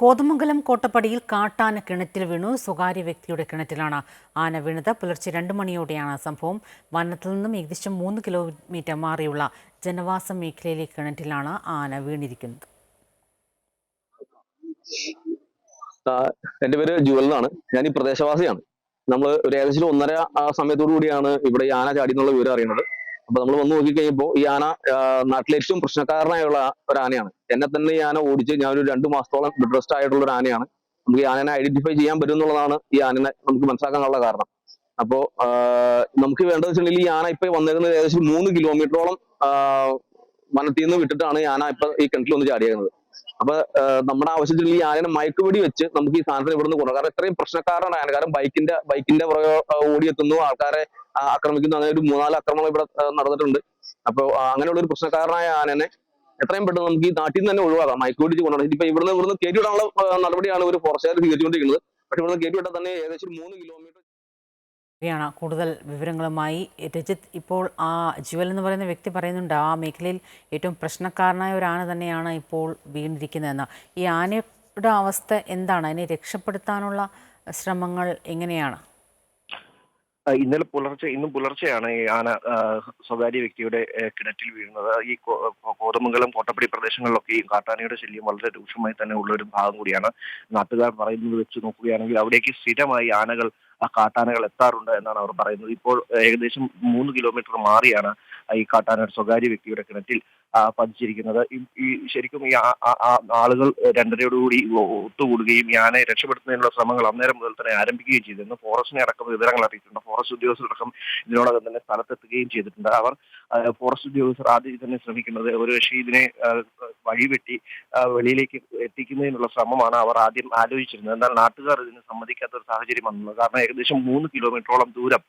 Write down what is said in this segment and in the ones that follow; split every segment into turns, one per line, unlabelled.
കോതമംഗലം കോട്ടപ്പടിയിൽ കാട്ടാന കിണറ്റിൽ വീണു. സ്വകാര്യ വ്യക്തിയുടെ കിണറ്റിലാണ് ആന വീണത്. പുലർച്ചെ 2 മണിയോടെയാണ് സംഭവം. വനത്തിൽ നിന്നും ഏകദേശം 3 കിലോമീറ്റർ മാറിയുള്ള ജനവാസ മേഖലയിലെ കിണറ്റിലാണ് ആന വീണിരിക്കുന്നത്.
എന്റെ പേര് ജുവൽ എന്നാണ്. ഞാൻ ഈ പ്രദേശവാസിയാണ്. നമ്മൾ ഒരു ഏകദേശം 1:30 സമയത്തോടു കൂടിയാണ് ഇവിടെ ഈ ആന ചാടി എന്നുള്ള വിവരം അറിയുന്നത്. അപ്പൊ നമ്മൾ വന്ന് നോക്കിക്കഴിഞ്ഞപ്പോൾ ഈ ആന നാട്ടിലെ ഏറ്റവും പ്രശ്നക്കാരനായുള്ള ഒരു ആനയാണ്. എന്നെ തന്നെ ഈ ആന ഓടിച്ച് ഞാൻ ഒരു 2 മാസത്തോളം ബെഡ് റെസ്റ്റ് ആയിട്ടുള്ള ഒരു ആനയാണ്. നമുക്ക് ഈ ആനനെ ഐഡന്റിഫൈ ചെയ്യാൻ പറ്റും എന്നുള്ളതാണ് ഈ ആനനെ നമുക്ക് മനസ്സിലാക്കാനുള്ള കാരണം. അപ്പോ നമുക്ക് വേണ്ടത് വെച്ചിട്ടുണ്ടെങ്കിൽ ഈ ആന ഇപ്പൊ വന്നേക്കുന്നത് ഏകദേശം 3 കിലോമീറ്ററോളം വനത്തിൽ നിന്ന് വിട്ടിട്ടാണ് ഈ ആന ഇപ്പൊ ഈ കിണറ്റിൽ വന്ന് ചാടിയേക്കുന്നത്. അപ്പൊ നമ്മുടെ ആവശ്യത്തിൽ ഈ ആനനെ മയക്കുവെടി വെച്ച് നമുക്ക് ഈ സാധനത്തിന് ഇവിടെ നിന്ന് കൊണ്ടുപോകാം. കാരണം ഇത്രയും പ്രശ്നക്കാരാണ് ആന. കാരണം ബൈക്കിന്റെ പുറകെ ഓടിയെത്തുന്നു, ആൾക്കാരെ ആക്രമിക്കുന്നു. അങ്ങനെ ഒരു 3-4 ആക്രമണം ഇവിടെ നടന്നിട്ടുണ്ട്. അപ്പൊ അങ്ങനെയുള്ള ഒരു പ്രശ്നക്കാരനായ ആനനെ എത്രയും പെട്ടെന്ന് നമുക്ക് ഈ നാട്ടിൽ നിന്ന് തന്നെ ഒഴിവാക്കാം. മയക്കുവെടി കൊണ്ടുപോകണം. ഇപ്പൊ ഇവിടുന്ന് കയറ്റിവിടാനുള്ള നടപടിയാണ് ഒരു ഫോറസ്റ്റുകാർ സ്വീകരിച്ചുകൊണ്ടിരിക്കുന്നത്. പക്ഷെ ഇവിടുന്ന് കയറ്റിവിട്ടാൽ തന്നെ ഏകദേശം 3 കിലോമീറ്റർ.
കൂടുതൽ വിവരങ്ങളുമായി രജിത്ത്. ഇപ്പോൾ ആ ജുവൽ എന്ന് പറയുന്ന വ്യക്തി പറയുന്നുണ്ട് ആ മേഖലയിൽ ഏറ്റവും പ്രശ്നക്കാരനായ ഒരു ആന തന്നെയാണ് ഇപ്പോൾ വീണിരിക്കുന്നതെന്ന്. ഈ ആനയുടെ അവസ്ഥ എന്താണ്? അതിനെ രക്ഷപ്പെടുത്താനുള്ള ശ്രമങ്ങൾ എങ്ങനെയാണ്?
ഇന്നും പുലർച്ചെയാണ് ഈ ആന സ്വകാര്യ വ്യക്തിയുടെ കിണറ്റിൽ വീഴുന്നത്. ഈ കോതമംഗലം കോട്ടപ്പടി പ്രദേശങ്ങളിലൊക്കെ ഈ കാട്ടാനയുടെ ശല്യം വളരെ രൂക്ഷമായി തന്നെ ഉള്ള ഒരു ഭാഗം കൂടിയാണ്. നാട്ടുകാർ പറയുന്നത് വെച്ച് നോക്കുകയാണെങ്കിൽ അവിടേക്ക് സ്ഥിരമായി കാട്ടാനകൾ എത്താറുണ്ട് എന്നാണ് അവർ പറയുന്നത്. ഇപ്പോൾ ഏകദേശം 3 കിലോമീറ്റർ മാറിയാണ് ഈ കാട്ടാന സ്വകാര്യ വ്യക്തിയുടെ കിണറ്റിൽ പതിച്ചിരിക്കുന്നത്. ഈ ശരിക്കും ഈ ആളുകൾ 2:30യോടുകൂടി ഒത്തുകൂടുകയും ഈ ആനയെ രക്ഷപ്പെടുത്തുന്നതിനുള്ള ശ്രമങ്ങൾ അന്നേരം മുതൽ തന്നെ ആരംഭിക്കുകയും ചെയ്തിരുന്നു. ഫോറസ്റ്റിനെ അടക്കം വിവരങ്ങൾ അറിയിച്ചിട്ടുണ്ട്. ഫോറസ്റ്റ് ഉദ്യോഗസ്ഥരടക്കം ഇതിനോടകം തന്നെ സ്ഥലത്തെത്തുകയും ചെയ്തിട്ടുണ്ട്. അവർ ഫോറസ്റ്റ് ഉദ്യോഗസ്ഥർ ആദ്യം തന്നെ ശ്രമിക്കുന്നത് ഒരു പക്ഷേ ഇതിനെ വഴിവെട്ടി വെളിയിലേക്ക് എത്തിക്കുന്നതിനുള്ള ശ്രമമാണ് അവർ ആദ്യം ആലോചിച്ചിരുന്നത്. എന്നാൽ നാട്ടുകാർ ഇതിന് സമ്മതിക്കാത്ത ഒരു സാഹചര്യം വന്നത്. കാരണം ഏകദേശം 3 കിലോമീറ്ററോളം ദൂരം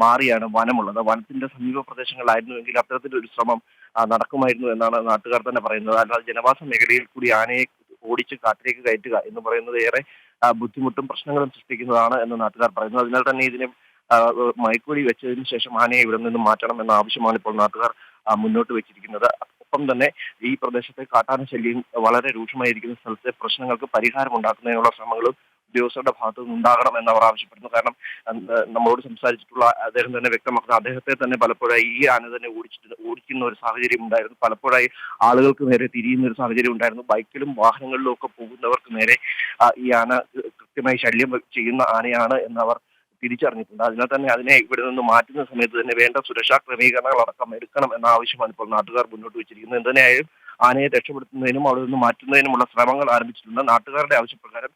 മാറിയാണ് വനമുള്ളത്. വനത്തിന്റെ സമീപ പ്രദേശങ്ങളായിരുന്നുവെങ്കിൽ അത്തരത്തിലൊരു ശ്രമം നടക്കുമായിരുന്നു എന്നാണ് നാട്ടുകാർ തന്നെ പറയുന്നത്. അല്ലാതെ ജനവാസ മേഖലയിൽ കൂടി ആനയെ ഓടിച്ച് കാട്ടിലേക്ക് കയറ്റുക എന്ന് പറയുന്നത് ഏറെ ബുദ്ധിമുട്ടും പ്രശ്നങ്ങളും സൃഷ്ടിക്കുന്നതാണ് എന്ന് നാട്ടുകാർ പറയുന്നു. അതിനാൽ തന്നെ ഇതിനെ മയക്കുവെടി വെച്ചതിന് ശേഷം ആനയെ ഇവിടെ നിന്ന് മാറ്റണം എന്ന ആവശ്യമാണ് ഇപ്പോൾ നാട്ടുകാർ മുന്നോട്ട് വെച്ചിരിക്കുന്നത്. ഒപ്പം തന്നെ ഈ പ്രദേശത്തെ കാട്ടാന ശല്യം വളരെ രൂക്ഷമായിരിക്കുന്ന സ്ഥലത്തെ പ്രശ്നങ്ങൾക്ക് പരിഹാരം ഉണ്ടാക്കുന്നതിനുള്ള ശ്രമങ്ങളും ഉദ്യോഗസ്ഥരുടെ ഭാഗത്തു നിന്നുണ്ടാകണം എന്ന് അവർ ആവശ്യപ്പെടുന്നു. കാരണം നമ്മളോട് സംസാരിച്ചിട്ടുള്ള അദ്ദേഹം തന്നെ വ്യക്തമാക്കുന്നത് അദ്ദേഹത്തെ തന്നെ പലപ്പോഴായി ഈ ആന തന്നെ ഓടിക്കുന്ന ഒരു സാഹചര്യം ഉണ്ടായിരുന്നു. പലപ്പോഴായി ആളുകൾക്ക് നേരെ തിരിയുന്ന ഒരു സാഹചര്യം ഉണ്ടായിരുന്നു. ബൈക്കിലും വാഹനങ്ങളിലും ഒക്കെ പോകുന്നവർക്ക് നേരെ ഈ ആന കൃത്യമായി ശല്യം ചെയ്യുന്ന ആനയാണ് എന്നവർ തിരിച്ചറിഞ്ഞിട്ടുണ്ട്. അതിനാൽ തന്നെ അതിനെ ഇവിടെ നിന്ന് മാറ്റുന്ന സമയത്ത് തന്നെ വേണ്ട സുരക്ഷാ ക്രമീകരണങ്ങൾ അടക്കം എടുക്കണം എന്ന ആവശ്യമാണ് ഇപ്പോൾ നാട്ടുകാർ മുന്നോട്ട് വെച്ചിരിക്കുന്നത്. എന്തിനായാലും ആനയെ രക്ഷപ്പെടുത്തുന്നതിനും അവിടെ നിന്ന് മാറ്റുന്നതിനുമുള്ള ശ്രമങ്ങൾ ആരംഭിച്ചിട്ടുണ്ട്. നാട്ടുകാരുടെ ആവശ്യപ്രകാരം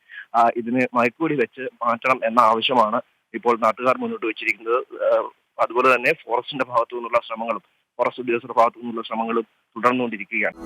ഇതിന് മയക്കുവെടി വെച്ച് മാറ്റണം എന്ന ആവശ്യമാണ് ഇപ്പോൾ നാട്ടുകാർ മുന്നോട്ട് വെച്ചിരിക്കുന്നത്. അതുപോലെ തന്നെ ഫോറസ്റ്റിന്റെ ഭാഗത്തു നിന്നുള്ള ശ്രമങ്ങളും ഫോറസ്റ്റ് ഉദ്യോഗസ്ഥരുടെ ഭാഗത്തു നിന്നുള്ള ശ്രമങ്ങളും തുടർന്നുകൊണ്ടിരിക്കുകയാണ്.